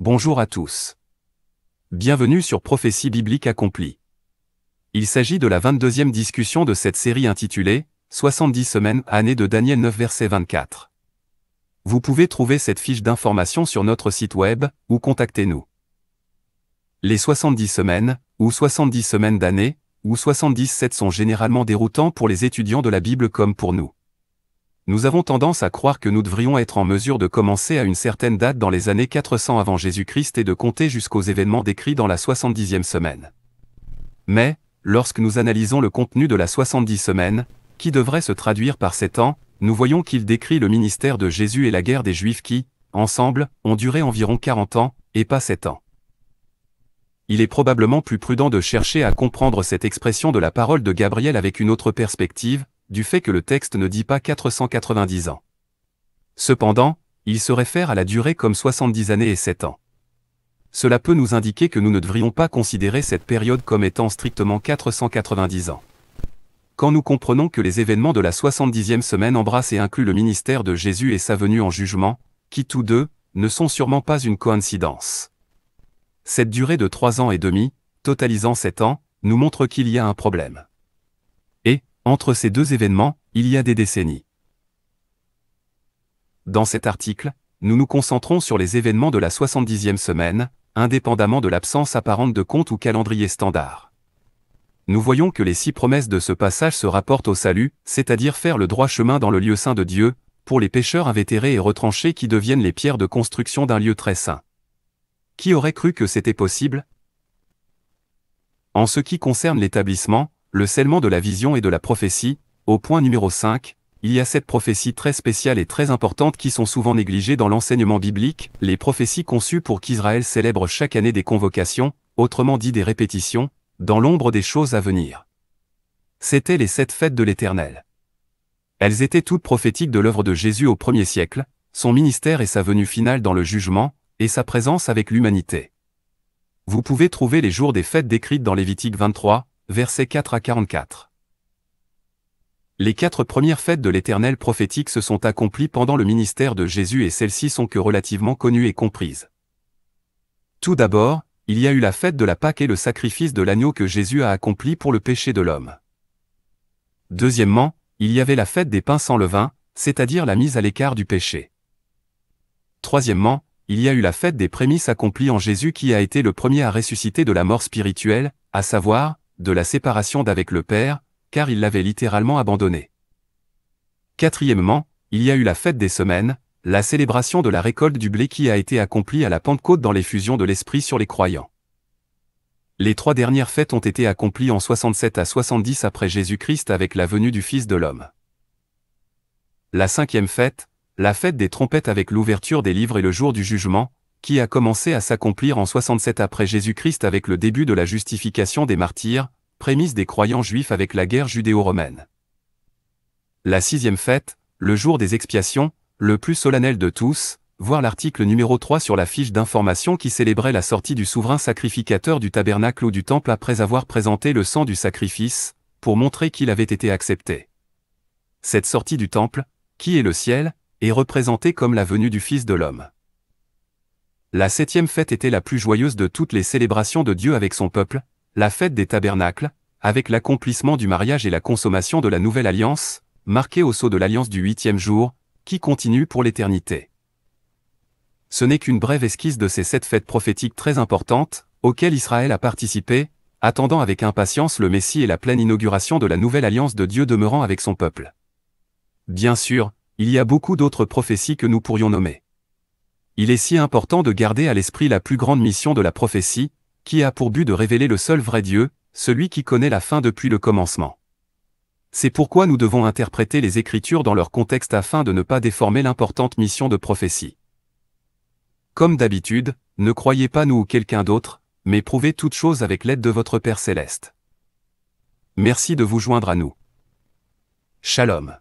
Bonjour à tous. Bienvenue sur Prophétie biblique accomplie. Il s'agit de la 22e discussion de cette série intitulée « 70 semaines, année de Daniel 9 verset 24 ». Vous pouvez trouver cette fiche d'information sur notre site web, ou contactez-nous. Les 70 semaines, ou 70 semaines d'année, ou 77 sont généralement déroutants pour les étudiants de la Bible comme pour nous. Nous avons tendance à croire que nous devrions être en mesure de commencer à une certaine date dans les années 400 avant Jésus-Christ et de compter jusqu'aux événements décrits dans la 70e semaine. Mais, lorsque nous analysons le contenu de la 70 semaines, qui devrait se traduire par 7 ans, nous voyons qu'il décrit le ministère de Jésus et la guerre des Juifs qui, ensemble, ont duré environ 40 ans, et pas 7 ans. Il est probablement plus prudent de chercher à comprendre cette expression de la parole de Gabriel avec une autre perspective, du fait que le texte ne dit pas 490 ans. Cependant, il se réfère à la durée comme 70 années et 7 ans. Cela peut nous indiquer que nous ne devrions pas considérer cette période comme étant strictement 490 ans. Quand nous comprenons que les événements de la 70e semaine embrassent et incluent le ministère de Jésus et sa venue en jugement, qui tous deux, ne sont sûrement pas une coïncidence. Cette durée de 3 ans et demi, totalisant 7 ans, nous montre qu'il y a un problème. Entre ces deux événements, il y a des décennies. Dans cet article, nous nous concentrons sur les événements de la 70e semaine, indépendamment de l'absence apparente de compte ou calendrier standard. Nous voyons que les 6 promesses de ce passage se rapportent au salut, c'est-à-dire faire le droit chemin dans le lieu saint de Dieu, pour les pécheurs invétérés et retranchés qui deviennent les pierres de construction d'un lieu très saint. Qui aurait cru que c'était possible? En ce qui concerne l'établissement, le scellement de la vision et de la prophétie, au point numéro 5, il y a 7 prophéties très spéciales et très importantes qui sont souvent négligées dans l'enseignement biblique, les prophéties conçues pour qu'Israël célèbre chaque année des convocations, autrement dit des répétitions, dans l'ombre des choses à venir. C'étaient les 7 fêtes de l'Éternel. Elles étaient toutes prophétiques de l'œuvre de Jésus au 1er siècle, son ministère et sa venue finale dans le jugement, et sa présence avec l'humanité. Vous pouvez trouver les jours des fêtes décrites dans Lévitique 23, versets 4 à 44. Les 4 premières fêtes de l'Éternel prophétique se sont accomplies pendant le ministère de Jésus et celles-ci sont que relativement connues et comprises. Tout d'abord, il y a eu la fête de la Pâque et le sacrifice de l'agneau que Jésus a accompli pour le péché de l'homme. Deuxièmement, il y avait la fête des pains sans levain, c'est-à-dire la mise à l'écart du péché. Troisièmement, il y a eu la fête des prémices accomplie en Jésus qui a été le premier à ressusciter de la mort spirituelle, à savoir, de la séparation d'avec le Père, car il l'avait littéralement abandonné. Quatrièmement, il y a eu la fête des semaines, la célébration de la récolte du blé qui a été accomplie à la Pentecôte dans l'effusion de l'Esprit sur les croyants. Les 3 dernières fêtes ont été accomplies en 67 à 70 après Jésus-Christ avec la venue du Fils de l'homme. La 5e fête, la fête des trompettes avec l'ouverture des livres et le jour du jugement, qui a commencé à s'accomplir en 67 après Jésus-Christ avec le début de la justification des martyrs, prémisse des croyants juifs avec la guerre judéo-romaine. La 6e fête, le jour des expiations, le plus solennel de tous, voir l'article numéro 3 sur la fiche d'information qui célébrait la sortie du souverain sacrificateur du tabernacle ou du temple après avoir présenté le sang du sacrifice, pour montrer qu'il avait été accepté. Cette sortie du temple, qui est le ciel, est représentée comme la venue du Fils de l'homme. La 7e fête était la plus joyeuse de toutes les célébrations de Dieu avec son peuple, la fête des tabernacles, avec l'accomplissement du mariage et la consommation de la nouvelle alliance, marquée au sceau de l'alliance du 8e jour, qui continue pour l'éternité. Ce n'est qu'une brève esquisse de ces 7 fêtes prophétiques très importantes, auxquelles Israël a participé, attendant avec impatience le Messie et la pleine inauguration de la nouvelle alliance de Dieu demeurant avec son peuple. Bien sûr, il y a beaucoup d'autres prophéties que nous pourrions nommer. Il est si important de garder à l'esprit la plus grande mission de la prophétie, qui a pour but de révéler le seul vrai Dieu, celui qui connaît la fin depuis le commencement. C'est pourquoi nous devons interpréter les Écritures dans leur contexte afin de ne pas déformer l'importante mission de prophétie. Comme d'habitude, ne croyez pas nous ou quelqu'un d'autre, mais prouvez toutes choses avec l'aide de votre Père Céleste. Merci de vous joindre à nous. Shalom.